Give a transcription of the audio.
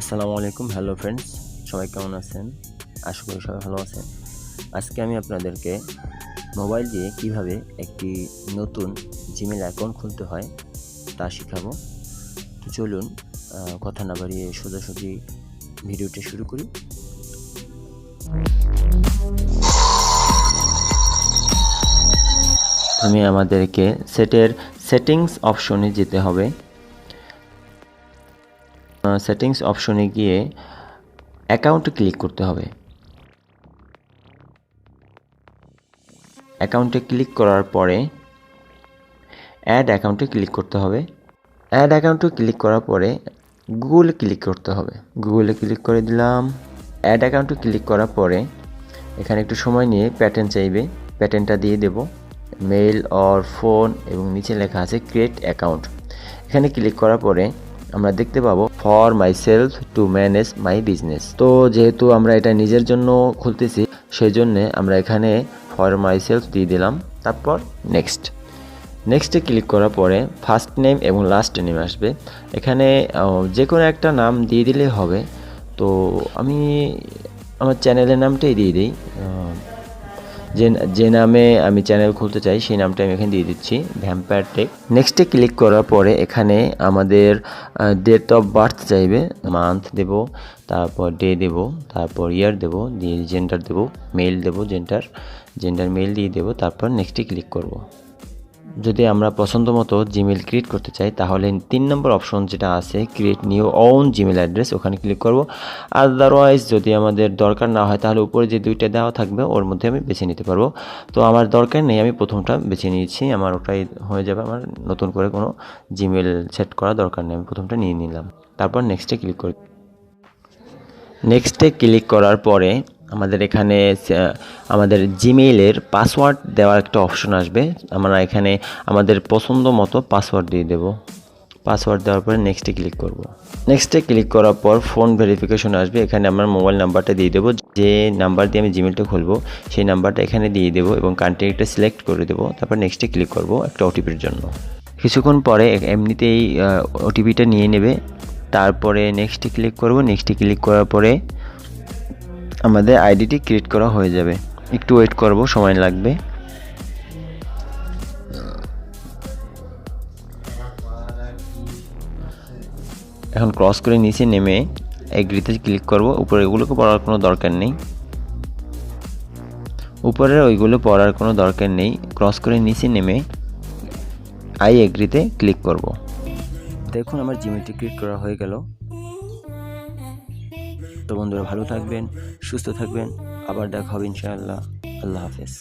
আসসালামু আলাইকুম, hello friends, সবাই কেমন আছেন? আশা করি সবাই ভালো আছেন। আজকে আমি আপনাদেরকে মোবাইল দিয়ে কিভাবে একটি নতুন জিমেল অ্যাকাউন্ট খুলতে হয় তা শিখাবো। তো চলুন কথা না বাড়িয়ে সোজাসুজি ভিডিওটি শুরু করি। প্রথমে আমাদেরকে সেটিংস অপশনে যেতে হবে। সেটিংস অপশনে গিয়ে অ্যাকাউন্টে ক্লিক করতে হবে। অ্যাকাউন্টে ক্লিক করার পরে অ্যাড অ্যাকাউন্টে ক্লিক করতে হবে। অ্যাড অ্যাকাউন্টে ক্লিক করার পরে গুগলে ক্লিক করতে হবে। গুগলে ক্লিক করে দিলাম। অ্যাড অ্যাকাউন্টে ক্লিক করার পরে এখানে একটু সময় নিয়ে প্যাটার্ন চাইবে, প্যাটার্নটা দিয়ে দেব, মেইল অর ফোন, এবং নিচে লেখা আছে ক্রিয়েট অ্যাকাউন্ট। এখানে ক্লিক করার পরে আমরা দেখতে পাবো for my self to manage my business. তো যেহেতু আমরা এটা নিজের জন্য খুলতেছি, সেই জন্যে আমরা এখানে ফর মাই সেলফ দিয়ে দিলাম। তারপর নেক্সটে ক্লিক করার পরে ফার্স্ট নেম এবং লাস্ট নেম আসবে। এখানে যে কোনো একটা নাম দিয়ে দিলেই হবে। তো আমি আমার চ্যানেলের নামটাই দিয়ে দিই। যে নামে আমি চ্যানেল খুলতে চাই সেই নামটা আমি এখানে দিয়ে দিচ্ছি, ভ্যাম্পায়ার টেক। নেক্সটে ক্লিক করার পরে এখানে আমাদের ডেট অফ বার্থ চাইবে, মান্থ দেব, তারপর ডে দেব, তারপর ইয়ার দেব, দিয়ে জেন্ডার দেব, মেল দেব, জেন্ডার মেল দিয়ে দেব। তারপর নেক্সটে ক্লিক করব। যদি আমরা পছন্দ মতো জিমেল ক্রিয়েট করতে চাই তাহলে 3 নম্বর অপশন যেটা আছে create new on Gmail address, ওখানে ক্লিক করব। আদারওয়াইজ যদি আমাদের দরকার না হয় তাহলে উপরে যে 2টা দেওয়া থাকবে ওর মধ্যে আমি বেছে নিতে পারবো। তো আমার দরকার নেই, আমি প্রথমটা বেছে নিয়েছি, আমার ওটাই হয়ে যাবে। আমার নতুন করে কোনো জিমেল সেট করা দরকার নেই, আমি প্রথমটা নিয়ে নিলাম। তারপর নেক্সটে ক্লিক করি। নেক্সটে ক্লিক করার পরে আমাদের এখানে আমাদের জিমেইলের পাসওয়ার্ড দেওয়ার একটা অপশন আসবে। আমরা এখানে আমাদের পছন্দ মতো পাসওয়ার্ড দিয়ে দেব। পাসওয়ার্ড দেওয়ার পরে নেক্সটে ক্লিক করব। নেক্সটে ক্লিক করার পর ফোন ভেরিফিকেশন আসবে। এখানে আমার মোবাইল নাম্বারটা দিয়ে দেবো, যে নাম্বার দিয়ে আমি জিমেলটা খুলবো সেই নাম্বারটা এখানে দিয়ে দেবো এবং কান্ট্রিটা সিলেক্ট করে দেবো। তারপর নেক্সটে ক্লিক করব একটা ওটিপির জন্য। কিছুক্ষণ পরে এমনিতেই ওটিপিটা নিয়ে নেবে। তারপরে নেক্সটে ক্লিক করব। নেক্সটে ক্লিক করার পরে আমাদের আইডিটি ক্রিয়েট করা হয়ে যাবে। একটু ওয়েট করব, সময় লাগবে। এখন ক্রস করে নিচে নেমে এগ্রিতে ক্লিক করব। উপরে এগুলোকে পড়ার কোনো দরকার নেই, উপরের ওইগুলো পড়ার কোনো দরকার নেই। ক্রস করে নিচে নেমে আই এগ্রিতে ক্লিক করব। দেখুন আমার জিমেলটি ক্রিয়েট করা হয়ে গেল। তো বন্ধুরা, ভালো থাকবেন, সুস্থ থাকবেন, আবার দেখা হবে ইনশাআল্লাহ। আল্লাহ হাফেজ।